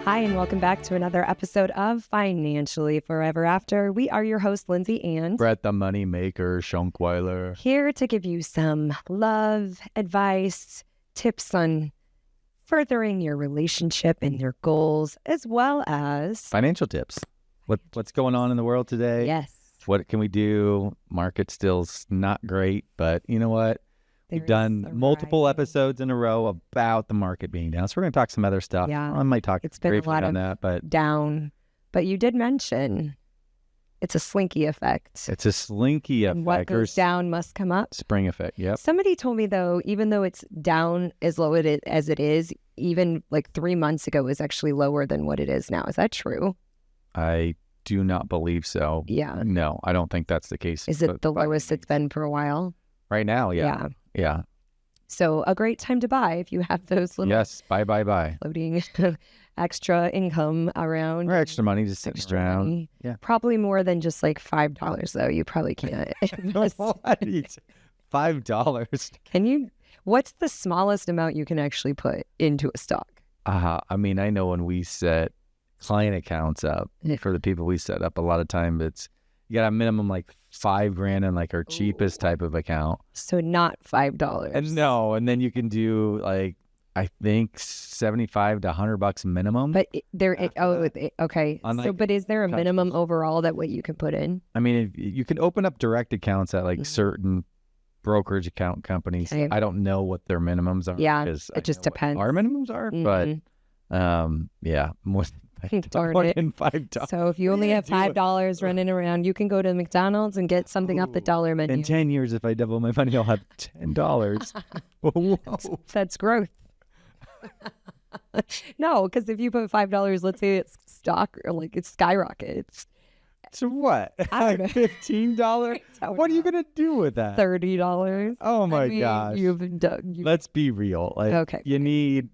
Hi, and welcome back to another episode of Financially Forever After. We are your hosts, Lindsay and Brett, the money maker, Schunkweiler. Here to give you some love, advice, tips on furthering your relationship and your goals, as well as Financial tips. What's going on in the world today? Yes. What can we do? Market still's not great, but you know what? We've done multiple episodes in a row about the market being down. So we're going to talk some other stuff. Yeah. I might talk It's been a lot on of that, but down. But you did mention it's a slinky effect. it's a slinky effect. And what goes down must come up. Spring effect, yep. Somebody told me, though, even though it's down as low as it is, even like 3 months ago, it was actually lower than what it is now. Is that true? I do not believe so. Yeah. No, I don't think that's the case. Is it the lowest it's been for a while? Right now, yeah. Yeah. So a great time to buy if you have those little buy. floating extra income around. Or extra money just sitting around. Money. Yeah. Probably more than just like $5, though. You probably can't invest. $5. Can you? What's the smallest amount you can actually put into a stock? I mean, I know when we set client accounts up for the people we set up, a lot of time you got a minimum like $5,000 in like our cheapest type of account. So not $5. And then you can do like, I think $75 to $100 minimum. But okay. But is there a minimum overall that what you can put in? I mean, you can open up direct accounts at like certain brokerage account companies. Okay. I don't know what their minimums are. Yeah, it just depends. Our minimums are, but yeah, more than $5. So if you only have $5 running around, you can go to McDonald's and get something off the dollar menu. In 10 years, if I double my money, I'll have $10. Whoa. That's growth. No, because if you put $5, let's say it's stock or like it skyrockets. So what? I don't know. $15? What are you gonna do with that? $30. Oh my gosh! Let's be real. Like, okay. You need,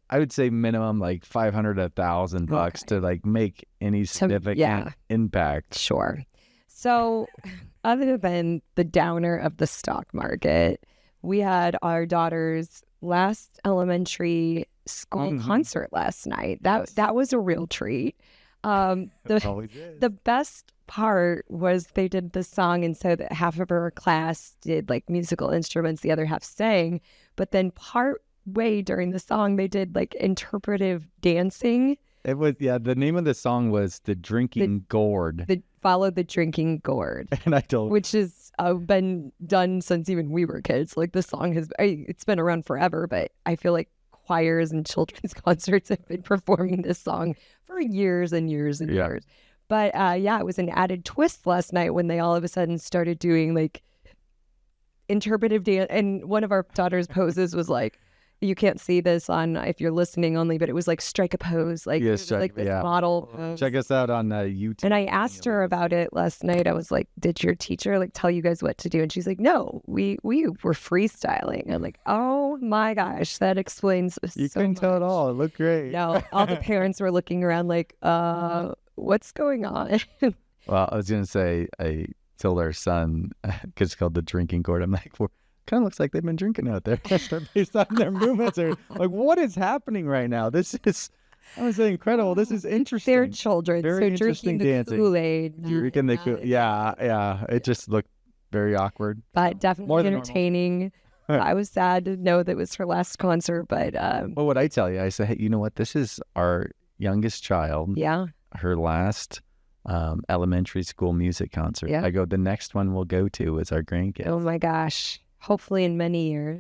I would say, minimum like $500 to $1,000 to like make any significant impact. Sure. So, other than the downer of the stock market, we had our daughter's last elementary school concert last night. That was a real treat. The best part was they did the song, and so that half of her class did like musical instruments, the other half sang. But then part way during the song, they did like interpretive dancing. It was the name of the song was "The Drinking Gourd." Follow the Drinking Gourd, and I told, which has been done since even we were kids. Like the song it's been around forever, but I feel like choirs and children's concerts have been performing this song for years and years and years. But it was an added twist last night when they all of a sudden started doing like interpretive dance. And one of our daughter's poses was like, you can't see this on if you're listening only, but it was like strike a pose, like this model pose. Check us out on YouTube. And I asked her about it last night. I was like, "Did your teacher like tell you guys what to do?" And she's like, "No, we were freestyling." I'm like, "Oh my gosh, that explains You so couldn't much." tell at all. It looked great. No, all the parents were looking around like, what's going on?" Well, I was gonna say, I told our son, because it's called the Drinking Gourd. I'm like, kind of looks like they've been drinking out there based on their movements. Or like, what is happening right now? This is, I was saying, incredible. This is interesting. They're children, very so interesting drinking dancing. the Kool-Aid. Drinking the Kool-Aid. Yeah. It just looked very awkward. But definitely entertaining. I was sad to know that it was her last concert, but what would I tell you? I said, hey, you know what? This is our youngest child. Yeah. Her last elementary school music concert. Yeah. I go, the next one we'll go to is our grandkids. Oh my gosh. Hopefully in many years.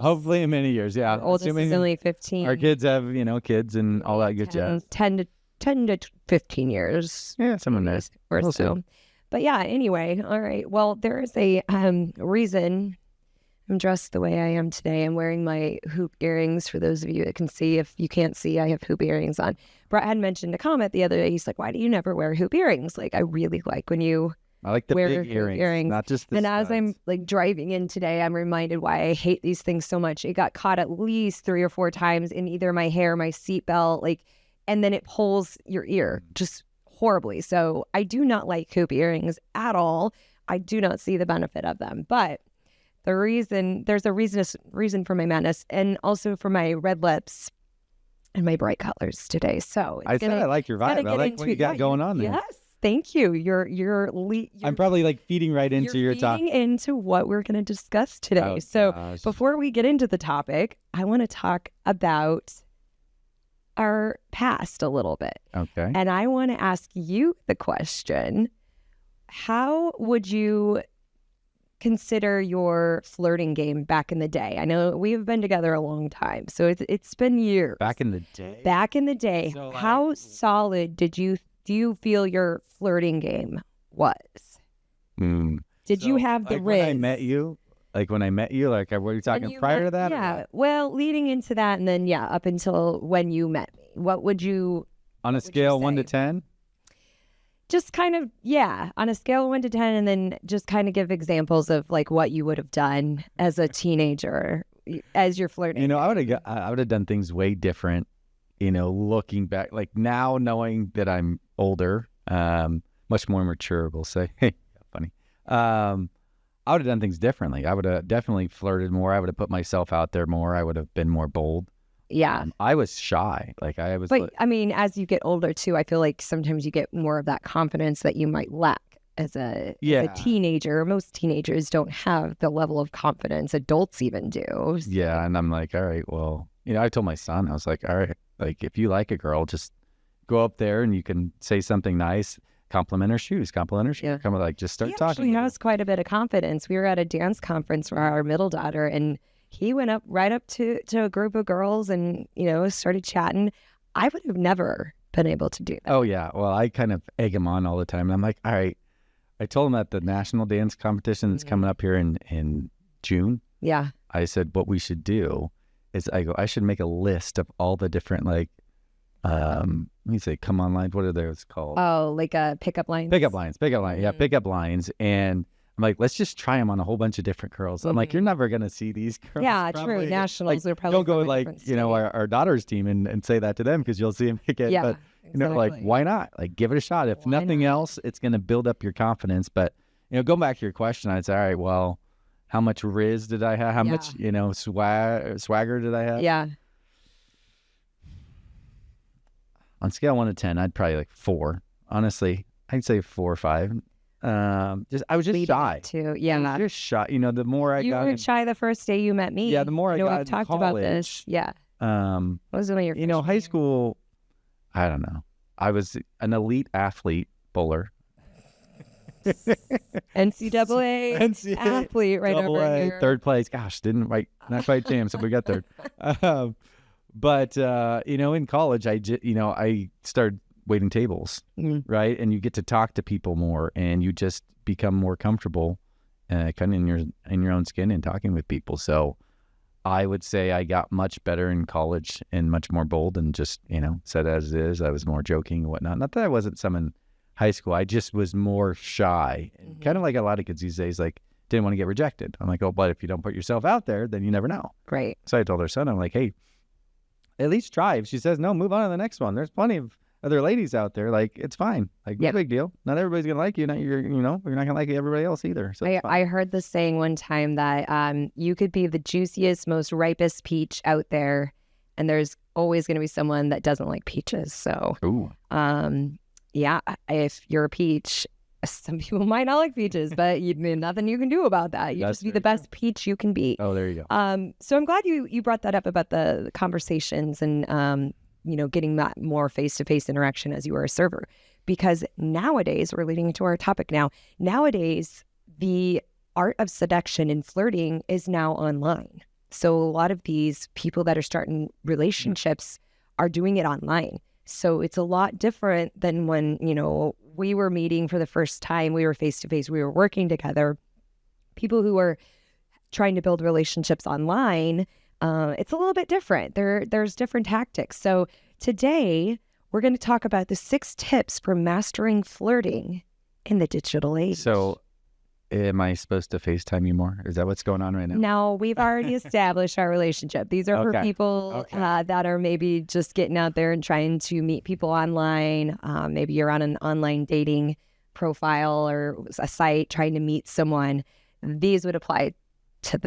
Yeah. Our oldest is only 15. Our kids have, kids and all that good jazz. 10 to 15 years. Yeah, someone knows. Or so. But yeah, anyway, all right. Well, there is a reason I'm dressed the way I am today. I'm wearing my hoop earrings. For those of you that can see, if you can't see, I have hoop earrings on. Brett had mentioned a comment the other day. He's like, "Why do you never wear hoop earrings?" Like, I really like when you I like the wear big earrings, not just the And studs. as I'm like driving in today, I'm reminded why I hate these things so much. It got caught at least 3 or 4 times in either my hair, my seatbelt, and then it pulls your ear just horribly. So I do not like hoop earrings at all. I do not see the benefit of them. But there's a reason for my madness, and also for my red lips. and my bright colors today. So I said I like your vibe. I like what you got going on there. Yes, thank you. You're I'm probably like feeding right into your talk. feeding into what we're going to discuss today. Oh, So gosh. before we get into the topic, I want to talk about our past a little bit. Okay. And I want to ask you the question, how would you consider your flirting game back in the day? I know we've been together a long time, so it's been years. Back in the day? Back in the day, So, like- how solid do you feel your flirting game was? Did you have the like riz? When I met you, like were you talking prior to that? or Yeah. what? Well, leading into that, and then up until when you met me, what would you? On a would you scale 1 to say? 10? Just kind of, on a scale of 1 to 10, and then just kind of give examples of like what you would have done as a teenager as you're flirting. I would have done things way different. Looking back, like now knowing that I'm older, much more mature, we'll say. Funny. I would have done things differently. I would have definitely flirted more. I would have put myself out there more. I would have been more bold. Yeah. I was shy. Like I was. But I mean, as you get older too, I feel like sometimes you get more of that confidence that you might lack as a teenager. Most teenagers don't have the level of confidence adults even do. Yeah, and I'm like, all right, well, I told my son, I was like, all right, like if you like a girl, just go up there and you can say something nice, compliment her shoes, Yeah. come like just start He talking. actually has quite a bit of confidence. We were at a dance conference for our middle daughter, and he went right up to a group of girls and, started chatting. I would have never been able to do that. Oh, yeah. Well, I kind of egg him on all the time. And I'm like, all right. I told him at the national dance competition that's coming up here in June. Yeah. I said, what we should do is I should make a list of all the different, like, let me say, come on lines. What are those called? Oh, like a pickup lines? Pickup lines. Yeah, pickup lines. And I'm like, let's just try them on a whole bunch of different girls. I'm like, you're never going to see these girls. Yeah, probably. true. Nationals are probably don't go from a like, different state. our daughter's team and say that to them because you'll see them get. Yeah, but, like, exactly. why not? Like, give it a shot. If nothing else, it's going to build up your confidence. But, going back to your question, I'd say, all right, well, how much riz did I have? How much, swagger did I have? Yeah. On scale 1 to 10, I'd probably like 4. Honestly, I'd say 4 or 5. I was just shy. Too. Yeah. I was just shy. The more I You got were shy the first day you met me. Yeah, the more I got I've in talked college, about this. Yeah. What was one of your freshman high year? school, I don't know. I was an elite athlete bowler. NCAA athlete right over AA, here. third place. Gosh, not quite champ, so we got third. But in college, I started waiting tables, right? And you get to talk to people more, and you just become more comfortable, kind of in your own skin and talking with people. So, I would say I got much better in college and much more bold, and just said as it is. I was more joking and whatnot. Not that I wasn't some in high school. I just was more shy, and kind of like a lot of kids these days, like didn't want to get rejected. I'm like, oh, but if you don't put yourself out there, then you never know. Right. So I told her son, I'm like, hey, at least try. If she says no, move on to the next one. There's plenty of other ladies out there. Like, it's fine. Like, no big deal. Not everybody's gonna like you. You're not gonna like everybody else either. So I heard this saying one time that you could be the juiciest, most ripest peach out there, and there's always going to be someone that doesn't like peaches. So, if you're a peach, some people might not like peaches, but nothing you can do about that. You just be the best peach you can be. Oh, there you go. So I'm glad you brought that up about the conversations and getting that more face-to-face interaction as you were a server, because nowadays, we're leading into our topic now. Nowadays, the art of seduction and flirting is now online. So a lot of these people that are starting relationships are doing it online. So it's a lot different than when, we were meeting for the first time, we were face-to-face, we were working together. People who are trying to build relationships online, it's a little bit different. There's different tactics. So today, we're going to talk about the 6 tips for mastering flirting in the digital age. So am I supposed to FaceTime you more? Is that what's going on right now? No, we've already established our relationship. These are for people that are maybe just getting out there and trying to meet people online. Maybe you're on an online dating profile or a site trying to meet someone. These would apply to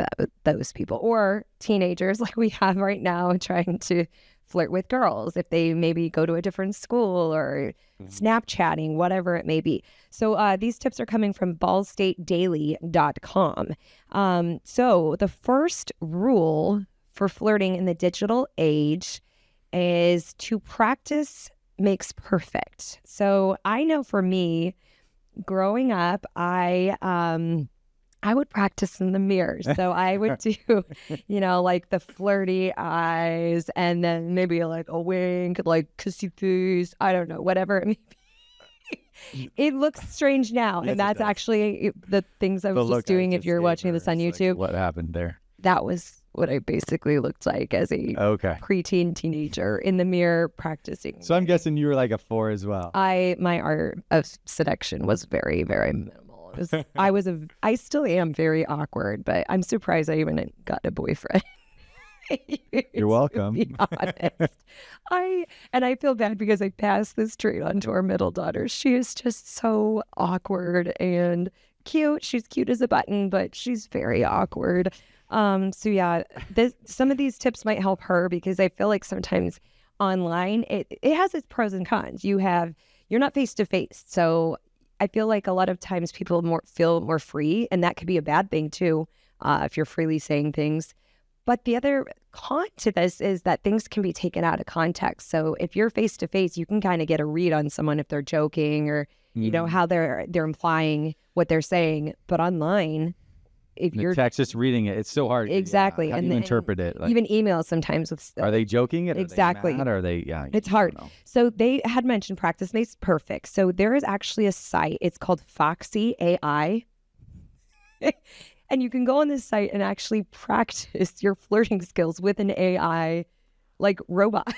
those people, or teenagers like we have right now trying to flirt with girls, if they maybe go to a different school or Snapchatting, whatever it may be. So these tips are coming from ballstatedaily.com. So the first rule for flirting in the digital age is to practice makes perfect. So I know for me, growing up, I would practice in the mirror. So I would do, like the flirty eyes and then maybe like a wink, like kissy face. I don't know, whatever it may be. It looks strange now. Yes, and that's actually the things I was just doing. If you're watching this on YouTube, like, what happened there? That was what I basically looked like as a preteen teenager in the mirror practicing. So I'm guessing you were like a 4 as well. My art of seduction was very, very minimal. I still am very awkward, but I'm surprised I even got a boyfriend. You're welcome. To be honest. I feel bad because I passed this trait on to our middle daughter. She is just so awkward and cute. She's cute as a button, but she's very awkward. So yeah, some of these tips might help her because I feel like sometimes online it has its pros and cons. You're not face to face, so I feel like a lot of times people feel more free, and that could be a bad thing too, if you're freely saying things. But the other con to this is that things can be taken out of context. So if you're face to face, you can kind of get a read on someone if they're joking or how they're implying what they're saying. But online, if you're text, just reading it, it's so hard. Exactly. How do you interpret it? Like, even emails sometimes with are they joking? Exactly. Are they mad? Or are they? Yeah. It's hard. So they had mentioned practice makes perfect. So there is actually a site. It's called Foxy AI. And you can go on this site and actually practice your flirting skills with an AI, like robot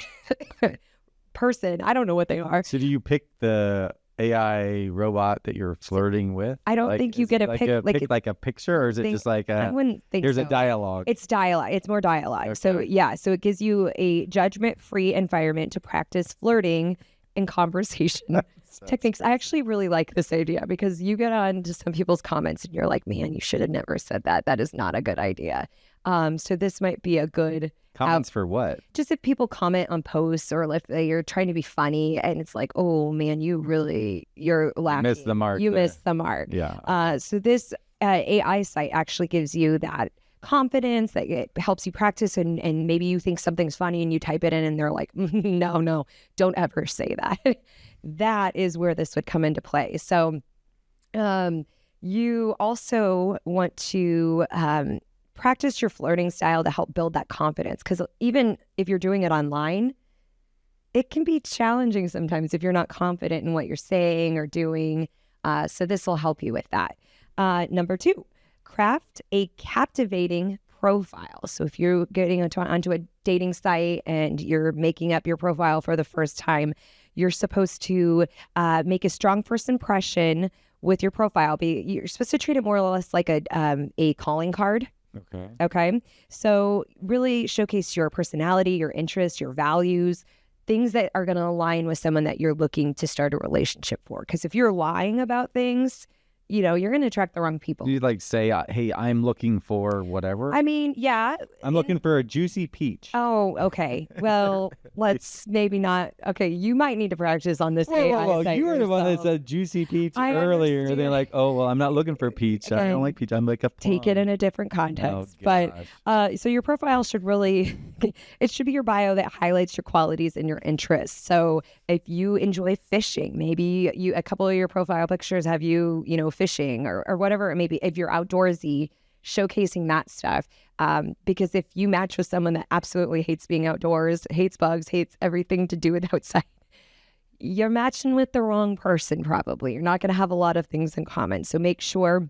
person. I don't know what they are. So do you pick the AI robot that you're flirting with? I don't think you get a pick. Like a picture, or is it just like I wouldn't think here's so. a dialogue? It's dialogue. It's more dialogue. Okay. So yeah, so it gives you a judgment-free environment to practice flirting and conversation techniques. I actually really like this idea because you get on to some people's comments and you're like, man, you should have never said that. That is not a good idea. So this might be a good comments for what? Just if people comment on posts or if you're trying to be funny and it's like, oh man, you're laughing. Missed the mark. You missed the mark. Yeah. So this AI site actually gives you that confidence, that it helps you practice, and maybe you think something's funny and you type it in and they're like, no, don't ever say that. That is where this would come into play. So you also want to practice your flirting style to help build that confidence, because even if you're doing it online, it can be challenging sometimes if you're not confident in what you're saying or doing. So this will help you with that. Number 2, craft a captivating profile. So if you're getting onto a dating site and you're making up your profile for the first time, you're supposed to make a strong first impression with your profile. You're supposed to treat it more or less like a calling card. Okay. So really showcase your personality, your interests, your values, things that are going to align with someone that you're looking to start a relationship for. Because if you're lying about things, you're going to attract the wrong people. Do you like say, hey, I'm looking for whatever? I mean, yeah. I'm looking for a juicy peach. Oh, okay. Well, let's maybe not. Okay, you might need to practice on this AI site you were the one that yourself. said juicy peach I earlier. understand. They're like, oh, well, I'm not looking for peach. I don't like peach. I'm like a plum. Take it in a different context. Oh, but so your profile should really, it should be your bio that highlights your qualities and your interests. So if you enjoy fishing, maybe a couple of your profile pictures have you, fishing or whatever it may be. If you're outdoorsy, showcasing that stuff. Because if you match with someone that absolutely hates being outdoors, hates bugs, hates everything to do with outside, you're matching with the wrong person probably. You're not going to have a lot of things in common. So make sure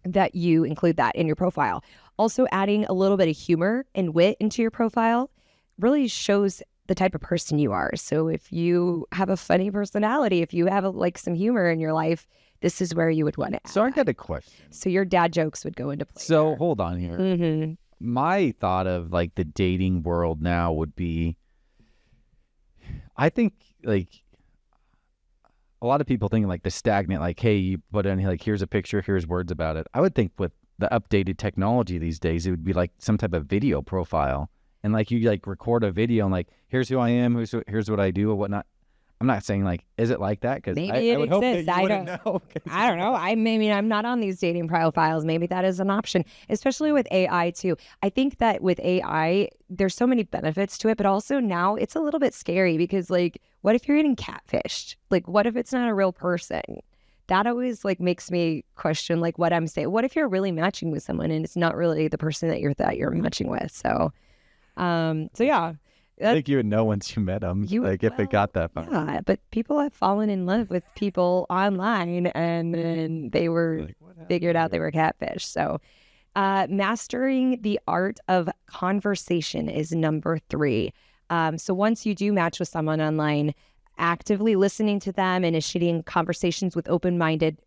that you include that in your profile. Also, adding a little bit of humor and wit into your profile really shows the type of person you are. So if you have a funny personality, if you have some humor in your life, this is where you would want to add. So I got a question. So your dad jokes would go into play. So there. Hold on here. Mm-hmm. My thought of the dating world now would be, I think a lot of people think the stagnant, hey, you put in here's a picture, here's words about it. I would think with the updated technology these days, it would be some type of video profile. and like you like record a video and like, here's who I am, here's what I do or whatnot. I'm not saying like, is it like that? Because Maybe I would hope that exists. you wouldn't know. I don't know. I'm not on these dating profiles. Maybe that is an option, especially with AI too. I think that with AI, there's so many benefits to it, but also now it's a little bit scary because like, what if you're getting catfished? Like, what if it's not a real person? That always like makes me question like what I'm saying. What if you're really matching with someone and it's not really the person that you're matching with? So yeah. I think you would know once you met them, like if it got that far. Yeah, but people have fallen in love with people online and then they were figured out they were catfish. So mastering the art of conversation is number 3. So once you do match with someone online, actively listening to them, initiating conversations with open-ended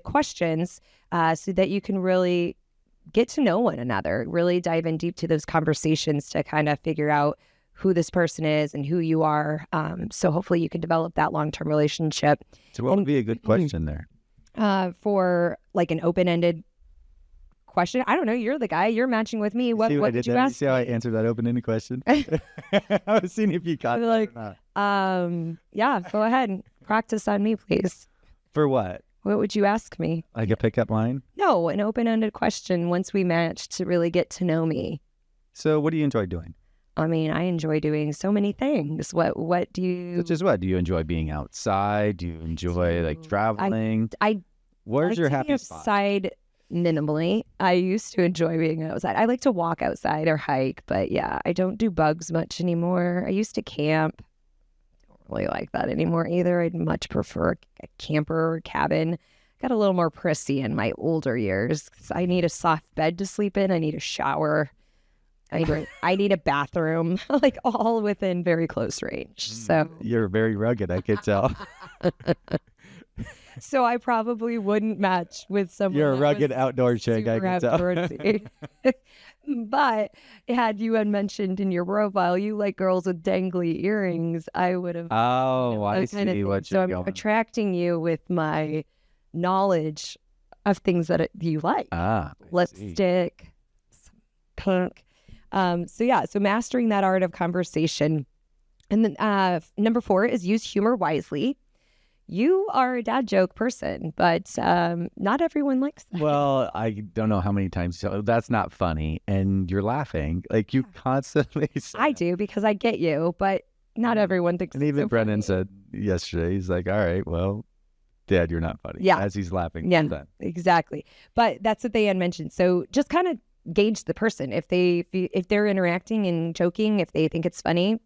questions so that you can really get to know one another, really dive in deep to those conversations to kind of figure out who this person is and who you are. So hopefully you can develop that long-term relationship. So what would be a good question there? For like an open-ended question. I don't know. You're the guy. You're matching with me. What would you ask? See how I answered that open-ended question? I was seeing if you got it like, or not. Yeah, go ahead and practice on me, please. For what? What would you ask me? Like a pickup line? No, an open-ended question once we match to really get to know me. So what do you enjoy doing? I mean, I enjoy doing so many things. What do you... Such as what? Do you enjoy being outside? Do you enjoy like traveling? Where's your happy spot? Outside minimally. I used to enjoy being outside. I like to walk outside or hike, but yeah, I don't do bugs much anymore. I used to camp. Really like that anymore either. I'd much prefer a camper or cabin. Got a little more prissy in my older years. I need a soft bed to sleep in. I need a shower. I need a bathroom, like all within very close range. So you're very rugged, I could tell. So I probably wouldn't match with someone. You're a rugged outdoor chick, I can tell. But had you mentioned in your profile you like girls with dangly earrings, I would have. Oh, I see what you're going. So I'm attracting you with my knowledge of things that you like. Lipstick, pink. So mastering that art of conversation. And then number 4 is use humor wisely. You are a dad joke person, but not everyone likes that. Well, I don't know how many times. So that's not funny. And you're laughing. Like you constantly say. I do because I get you, but not everyone thinks and even so Brennan funny. said yesterday, he's like, all right, well, Dad, you're not funny. Yeah. As he's laughing. Yeah, exactly. But that's what they had mentioned. So just kind of gauge the person. If they're interacting and joking, if they think it's funny,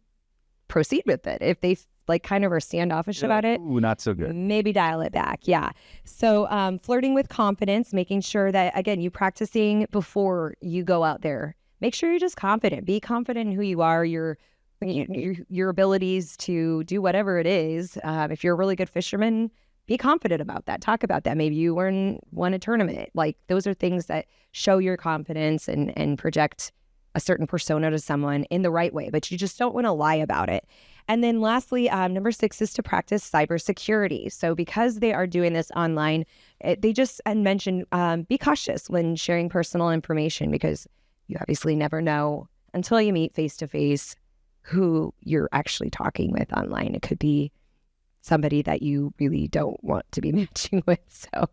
proceed with it. If they like kind of are standoffish about it, ooh, not so good. Maybe dial it back. Yeah. So flirting with confidence, making sure that, again, you practicing before you go out there. Make sure you're just confident. Be confident in who you are, your abilities to do whatever it is. If you're a really good fisherman, be confident about that. Talk about that. Maybe you won a tournament. Like those are things that show your confidence and project a certain persona to someone in the right way, but you just don't want to lie about it. And then lastly, number 6 is to practice cybersecurity. So because they are doing this online, they just mentioned be cautious when sharing personal information because you obviously never know until you meet face to face who you're actually talking with online. It could be somebody that you really don't want to be matching with. So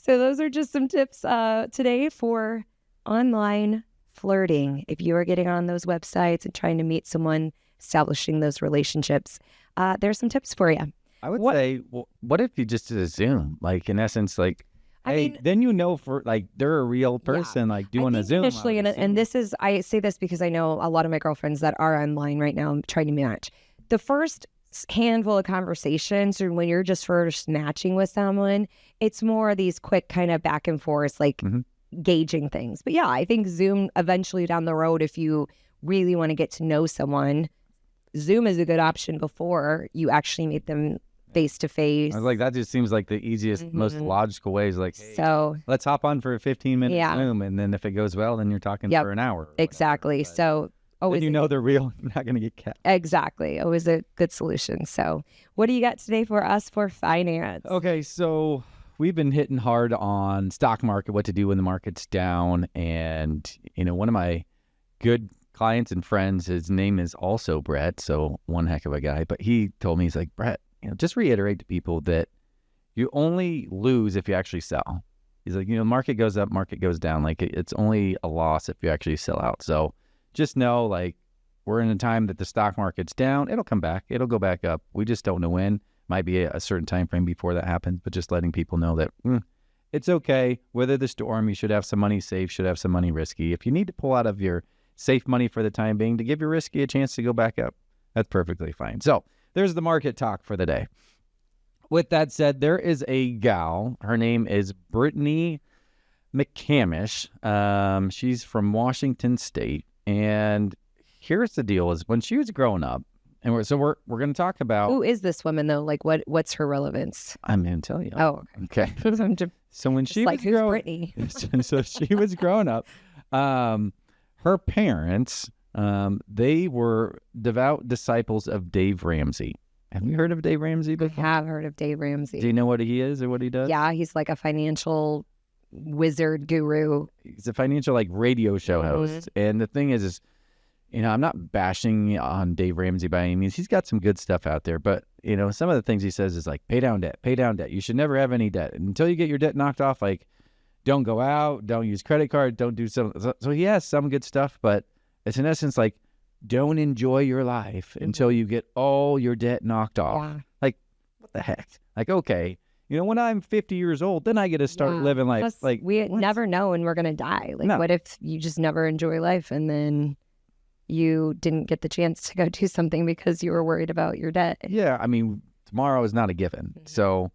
those are just some tips today for online flirting. If you are getting on those websites and trying to meet someone, establishing those relationships, there's some tips for you. I would say, well, what if you just did a Zoom? Like in essence, like, then you know for like they're a real person, like doing a Zoom. Initially, and this is, I say this because I know a lot of my girlfriends that are online right now trying to match. The first handful of conversations, or when you're just first matching with someone, it's more of these quick kind of back and forth, like gauging things. But yeah, I think Zoom eventually down the road, if you really want to get to know someone, Zoom is a good option before you actually meet them face to face. I was like, that just seems like the easiest, most logical way. Is like, hey, so let's hop on for a 15-minute Zoom, and then if it goes well, then you're talking for an hour. Exactly. So always, then you know they're real. You're not going to get cat. Exactly. Always a good solution. So what do you got today for us for finance? Okay, so we've been hitting hard on stock market, what to do when the market's down, and one of my good clients and friends, his name is also Brett, so one heck of a guy. But he told me, he's like, Brett, just reiterate to people that you only lose if you actually sell. He's like, market goes up, market goes down. Like it's only a loss if you actually sell out. So just know, like, we're in a time that the stock market's down. It'll come back. It'll go back up. We just don't know when. Might be a certain time frame before that happens, but just letting people know that it's okay. Weather the storm. You should have some money safe, should have some money risky. If you need to pull out of your safe money for the time being to give your risky a chance to go back up, that's perfectly fine. So there's the market talk for the day. With that said, there is a gal. Her name is Brittany McCamish. She's from Washington State. And here's the deal: is when she was growing up, and we're going to talk about who is this woman though? Like what's her relevance? I'm going to tell you. Oh, okay. So when she was who's Brittany? So she was growing up, her parents, they were devout disciples of Dave Ramsey. Have you heard of Dave Ramsey before? I have heard of Dave Ramsey. Do you know what he is or what he does? Yeah, he's like a financial wizard guru. He's a financial radio show host. And the thing is I'm not bashing on Dave Ramsey by any means. He's got some good stuff out there, but some of the things he says is like, pay down debt. You should never have any debt. And until you get your debt knocked off, like, don't go out, don't use credit card, don't do some. So he has some good stuff, but it's in essence like, don't enjoy your life until you get all your debt knocked off. Yeah. Like, what the heck? Like, okay, when I'm 50 years old, then I get to start living life. Plus, like, we never know when we're going to die. Like, No. What if you just never enjoy life and then you didn't get the chance to go do something because you were worried about your debt? Yeah, I mean, tomorrow is not a given. So,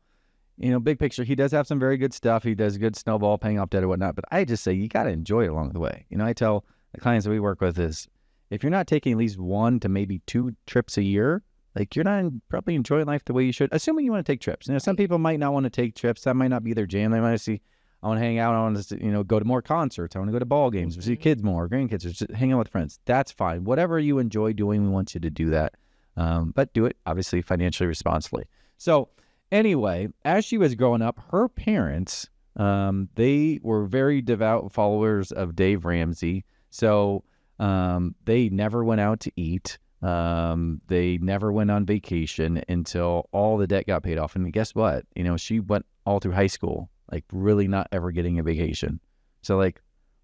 big picture, he does have some very good stuff. He does good snowball, paying off debt or whatnot. But I just say you got to enjoy it along the way. I tell the clients that we work with is, if you're not taking at least 1 to maybe 2 trips a year, like, you're not probably enjoying life the way you should, assuming you want to take trips. Some people might not want to take trips. That might not be their jam. They might see, I want to hang out. I want to, go to more concerts. I want to go to ball games, or see kids more, or grandkids, or just hang out with friends. That's fine. Whatever you enjoy doing, we want you to do that. But do it, obviously, financially responsibly. So anyway, as she was growing up, her parents, they were very devout followers of Dave Ramsey. So they never went out to eat. They never went on vacation until all the debt got paid off. And guess what? She went all through high school, like, really not ever getting a vacation. So, like,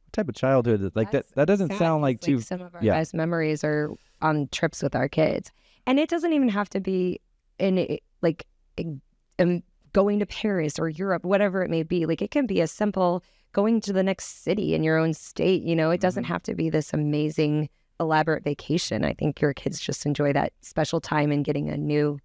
what type of childhood like that? That doesn't sound like too. Some of our best memories are on trips with our kids, and it doesn't even have to be going to Paris or Europe, whatever it may be. Like, it can be as simple going to the next city in your own state. It doesn't have to be this amazing, elaborate vacation. I think your kids just enjoy that special time and getting a new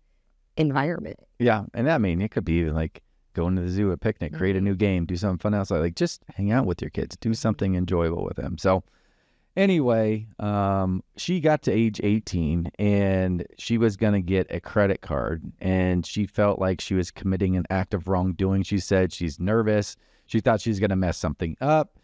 environment. Yeah. And I mean, it could be even like going to the zoo, a picnic, create a new game, do something fun outside. Like, just hang out with your kids, do something enjoyable with them. So anyway, she got to age 18 and she was going to get a credit card, and she felt like she was committing an act of wrongdoing. She said she's nervous. She thought she was going to mess something up.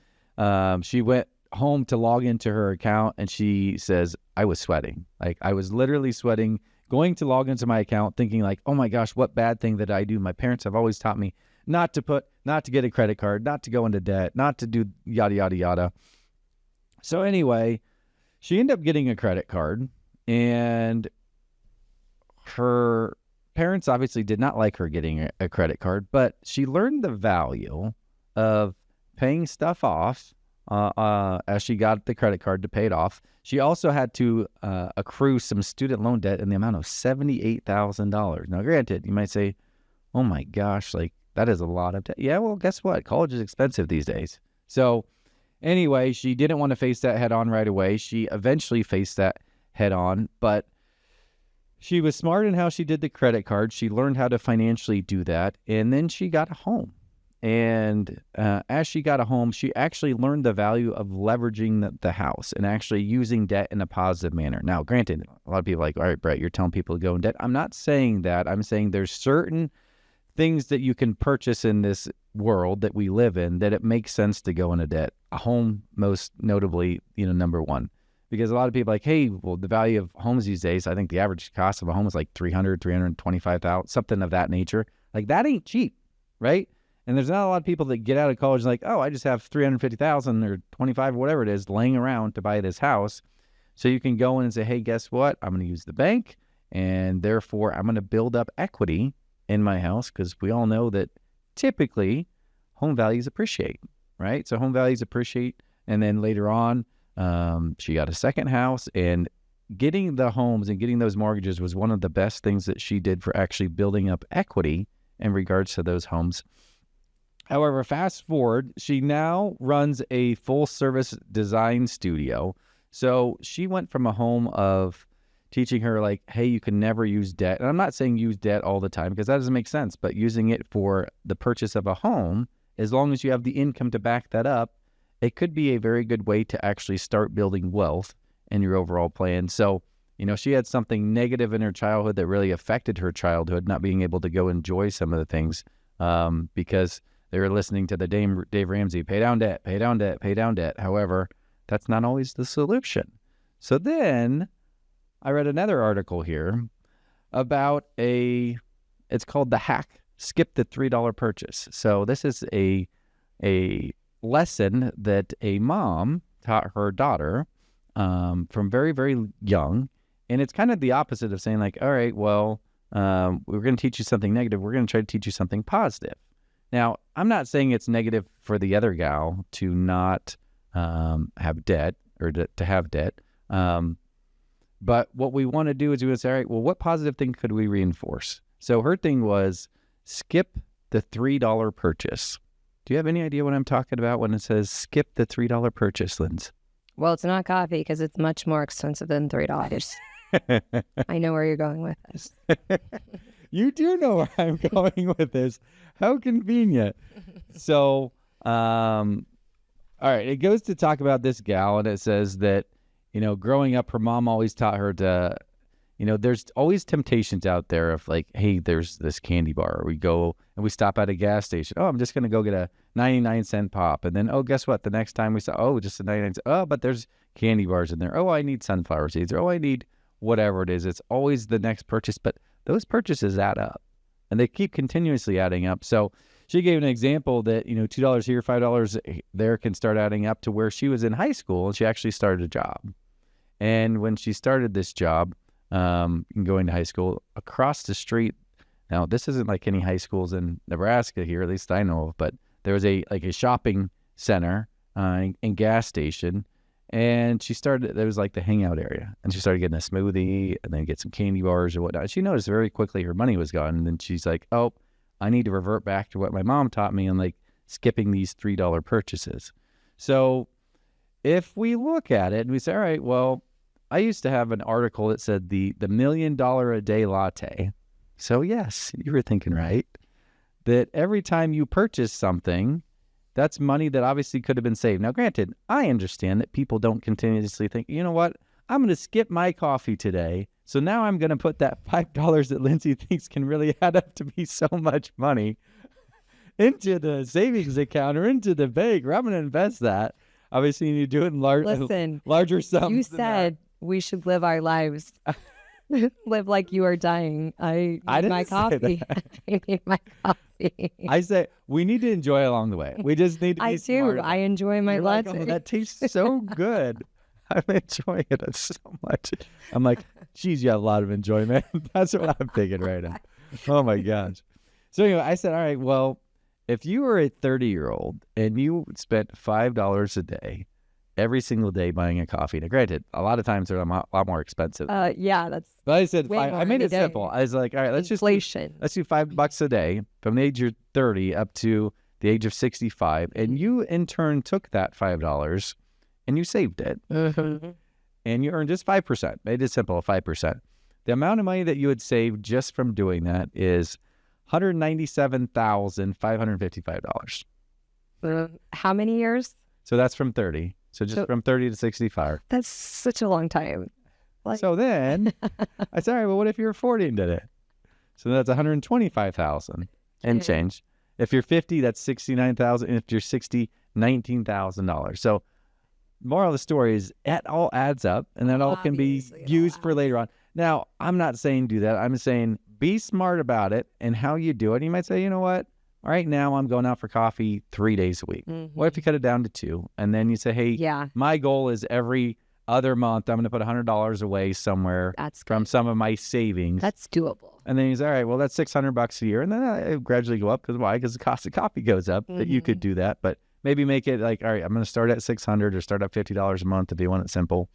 She went home to log into her account, and she says, I was sweating. Like, I was literally sweating, going to log into my account, thinking like, oh my gosh, what bad thing did I do? My parents have always taught me not to get a credit card, not to go into debt, not to do yada, yada, yada. So anyway, she ended up getting a credit card, and her parents obviously did not like her getting a credit card, but she learned the value of paying stuff off as she got the credit card to pay it off. She also had to accrue some student loan debt in the amount of $78,000. Now, granted, you might say, oh my gosh, like, that is a lot of debt. Yeah, well, guess what? College is expensive these days. So anyway, she didn't want to face that head on right away. She eventually faced that head on, but she was smart in how she did the credit card. She learned how to financially do that, and then she got a home. And as she got a home, she actually learned the value of leveraging the house and actually using debt in a positive manner. Now, granted, a lot of people are like, all right, Brett, you're telling people to go in debt. I'm not saying that. I'm saying there's certain things that you can purchase in this world that we live in that it makes sense to go into debt. A home, most notably, number one. Because a lot of people are like, hey, well, the value of homes these days, I think the average cost of a home is like $300,000, $325,000, something of that nature. Like, that ain't cheap, right? And there's not a lot of people that get out of college like, oh, I just have $350,000 or $25,000 or whatever it is laying around to buy this house. So you can go in and say, hey, guess what? I'm going to use the bank, and therefore I'm going to build up equity in my house, because we all know that typically home values appreciate, right? So home values appreciate, and then later on, she got a second house, and getting the homes and getting those mortgages was one of the best things that she did for actually building up equity in regards to those homes. However, fast forward, she now runs a full service design studio. So she went from a home of teaching her like, hey, you can never use debt. And I'm not saying use debt all the time, because that doesn't make sense, but using it for the purchase of a home, as long as you have the income to back that up, it could be a very good way to actually start building wealth in your overall plan. So, she had something negative in her childhood that really affected her childhood, not being able to go enjoy some of the things because they were listening to the Dave Ramsey, pay down debt, pay down debt, pay down debt. However, that's not always the solution. So then I read another article here about it's called The Hack, Skip the $3 Purchase. So this is a lesson that a mom taught her daughter from very, very young. And it's kind of the opposite of saying like, all right, well, we're going to teach you something negative. We're going to try to teach you something positive. Now, I'm not saying it's negative for the other gal to not have debt or to have debt. But what we want to do is we would say, all right, well, what positive thing could we reinforce? So her thing was skip the $3 purchase. Do you have any idea what I'm talking about when it says skip the $3 purchase, Linz? Well, it's not coffee because it's much more expensive than $3. I know where you're going with this. You do know where I'm going with this. How convenient. So, all right, it goes to talk about this gal, and it says that, growing up, her mom always taught her to, there's always temptations out there of like, hey, there's this candy bar. We go and we stop at a gas station. Oh, I'm just going to go get a 99-cent pop. And then, oh, guess what? The next time we saw, oh, just a 99 cent. Oh, but there's candy bars in there. Oh, I need sunflower seeds. Or, oh, I need whatever it is. It's always the next purchase. But those purchases add up, and they keep continuously adding up. So she gave an example that, $2 here, $5 there can start adding up to where she was in high school, and she actually started a job. And when she started this job, going to high school, across the street, now this isn't like any high schools in Nebraska here, at least I know of, but there was a shopping center and gas station, and there was like the hangout area, and she started getting a smoothie and then get some candy bars or whatnot. She noticed very quickly her money was gone, and then she's like, oh, I need to revert back to what my mom taught me and like skipping these $3 purchases. So if we look at it and we say, all right, well, I used to have an article that said the $1 million a day latte. So yes, you were thinking right, that every time you purchase something, that's money that obviously could have been saved. Now, granted, I understand that people don't continuously think, you know what, I'm going to skip my coffee today. So now I'm going to put that $5 that Lindsay thinks can really add up to be so much money into the savings account or into the bank, or I'm going to invest that. Obviously, you do it in larger sums. You said we should live our lives. Live like you are dying. I need my coffee. I need my coffee. I say we need to enjoy along the way. We just need to be smart. I enjoy my latte. Like, oh, that tastes so good. I'm enjoying it so much. I'm like, geez, you have a lot of enjoyment. That's what I'm thinking right now. Oh my gosh. So anyway, I said, all right, well, if you were a 30-year-old and you spent $5 a day every single day buying a coffee. Now, granted, a lot of times they're a lot more expensive. Yeah, that's. But I said I made it simple. I was like, all right, let's do $5 a day from the age of 30 up to the age of 65, and you in turn took that $5 and you saved it, and you earned just 5%. Made it simple, 5%. The amount of money that you would save just from doing that is $197,555. How many years? So that's from 30. So from 30 to 65. That's such a long time. So then I said, all right, well, what if you're 40 and did it? So that's $125,000 and change. If you're 50, that's $69,000. And if you're 60, $19,000. So moral of the story is it all adds up, and that all can be used for later on. Now, I'm not saying do that. I'm saying be smart about it and how you do it. You might say, you know what? All right, now I'm going out for coffee 3 days a week. What if you cut it down to 2? And then you say, hey, my goal is every other month, I'm going to put $100 away somewhere That's from good. some of my savings. That's doable. And then he's all right, well, that's $600 a year. And then I gradually go up. Because why? Because the cost of coffee goes up. That you could do that. But maybe make it like, all right, I'm going to start at $600 or start at $50 a month if you want it simple.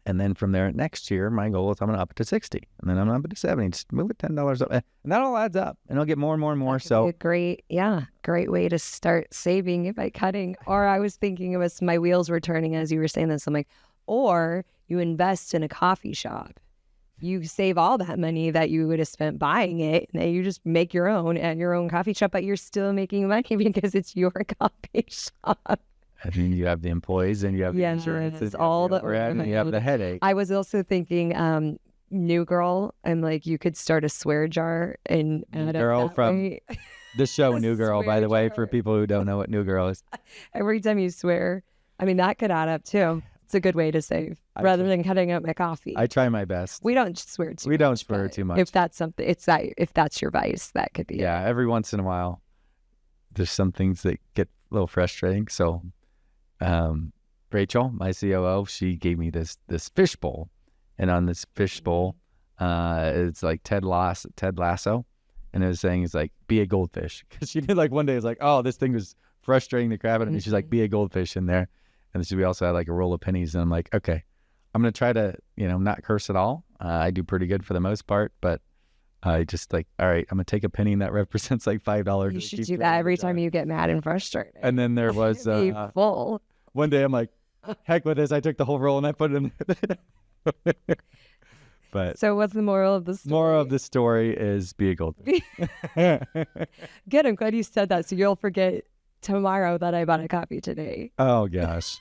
And then from there, next year, my goal is I'm going to up it to 60. And then I'm going to up it to 70. Just move it $10 up. And that all adds up. And I'll get more and more and more. So A great way to start saving by cutting. Or I was thinking it was my wheels were turning as you were saying this. I'm like, or you invest in a coffee shop. You save all that money that you would have spent buying it, and then you just make your own at your own coffee shop, but you're still making money because it's your coffee shop. and then you have the employees and you have the insurance. And all the overhead, and you have the headache. I was also thinking New Girl, and like you could start a swear jar and add Girl it from way. the show New Girl, by the way, for Swear people who don't know what New Girl is. Every time you swear, I mean, that could add up too. It's a good way to save rather than cutting up my coffee. I try my best. We don't swear too much. We don't swear too much. If that's something, if that's your vice, that could be it. Yeah, every once in a while, there's some things that get a little frustrating. So, Rachel, my COO, she gave me this fish bowl, and on this fish bowl, it's like Ted Lasso, and it was saying it's like be a goldfish, because she did like one day it's like, oh, this thing was frustrating the crap out of me. She's like, be a goldfish in there, and so we also had like a roll of pennies, and I'm like, okay, I'm gonna try to not curse at all. I do pretty good for the most part, but I just like, all right, I'm gonna take a penny that represents like $5. You should do that every time you get mad and frustrated. And then there was Be full. one day I'm like, heck with this. I took the whole roll and I put it in there. But So what's the moral of the story? moral of the story is be a goldfish. Good. I'm glad you said that, so you'll forget tomorrow that I bought a coffee today. Oh gosh,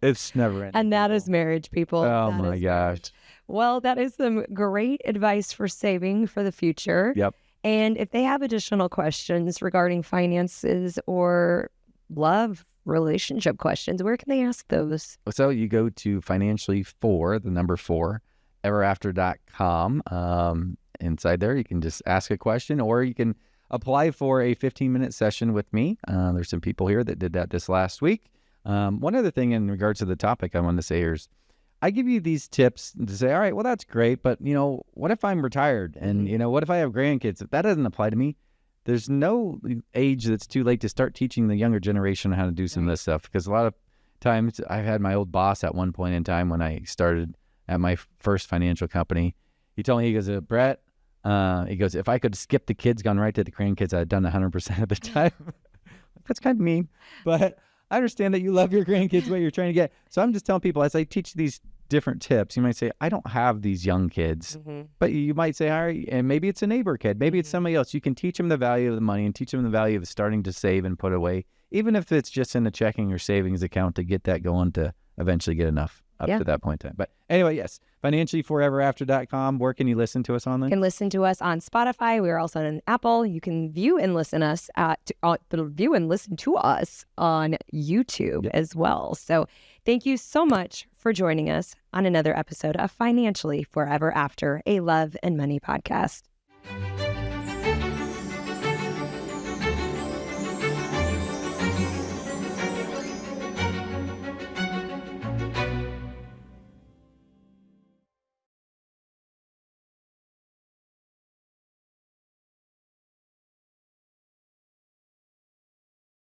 it's never ending. And that is marriage, people. Oh That my is gosh. marriage. Well, that is some great advice for saving for the future. Yep. And if they have additional questions regarding finances or love, relationship questions, where can they ask those? So you go to financially4, the number 4, everafter.com. Inside there, you can just ask a question, or you can apply for a 15-minute session with me. There's some people here that did that this last week. One other thing in regards to the topic I wanted to say here is I give you these tips to say, all right, well, that's great, but, what if I'm retired? And, what if I have grandkids? If that doesn't apply to me, there's no age that's too late to start teaching the younger generation how to do some of this stuff. Because a lot of times I've had my old boss at one point in time when I started at my first financial company. He told me, he goes, Brett, he goes, if I could skip the kids, gone right to the grandkids, I'd done 100% of the time. That's kind of mean, but I understand that you love your grandkids, what you're trying to get. So I'm just telling people, as I teach these different tips, you might say, I don't have these young kids, but you might say, all right, and maybe it's a neighbor kid, maybe it's somebody else. You can teach them the value of the money and teach them the value of starting to save and put away, even if it's just in a checking or savings account, to get that going to eventually get enough up to that point in time. But anyway, yes, financially4everafter.com. Where can you listen to us on there? You can listen to us on Spotify. We're also on Apple. You can view and listen to us on YouTube as well. So thank you so much for joining us on another episode of Financially Forever After, a love and money podcast.